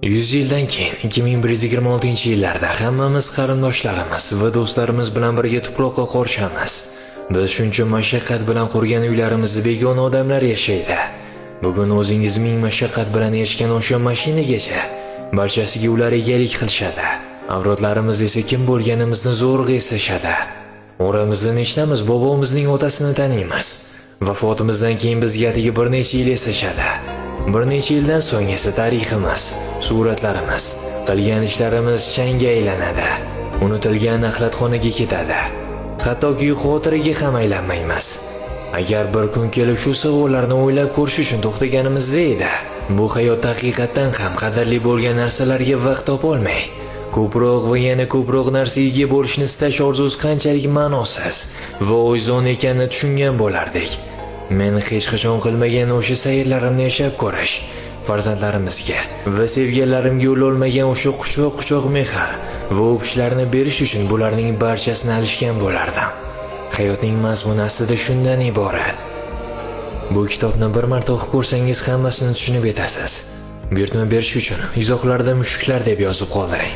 100 yildan keyin 2126-yillarda hammamiz qarindoshlarimiz va do'stlarimiz bilan birga tuproqqa qorishamiz. Biz shuncha mashaqqat bilan qurgan uylarimizda begona odamlar yashaydi. Bugun o'zingiz ming mashaqqat bilan erishgan o'sha mashinagacha barchasiga ular egalik qilishadi. Avlodlarimiz esa kim bo'lganimizni zo'rg'a eslashadi. Oramizda nechtamiz bobomizning otasini taniymiz. Vafotimizdan keyin bizga atigi bir necha yil eslashadi. Bir necha yildan so'ng esa tariximiz, suratlarimiz, qilgan ishlarimiz changga aylanadi. Unutilgan axlatxonaga ketadi. Hattoki xotiraga ham aylanmaymiz. Agar bir kun kelib shu savollarni o'ylab ko'rish uchun to'xtaganimizda edi, bu hayot haqiqatan ham qadrli bo'lgan narsalarga vaqt topolmay, ko'proq va yana ko'proq narsaga ega bo'lishni istash orzusi qanchalik ma'nosiz va o'yzon ekanini tushungan bo'lardik. Men hech qachon qilmagan o'sha sayrlarimni yashab ko'rish, farzandlarimizga va sevganlarimga yo'lolmagan o'sha quchoq mehr va o'pishlarni berish uchun bularning barchasini alishgan bo'lardim. Hayotning mazmuni aslida shundan iborat. Bu kitobni bir marta o'qib ko'rsangiz hammasini tushunib yetasiz. Buyurtma berish uchun izohlarda mushuklar deb yozib qoldiring.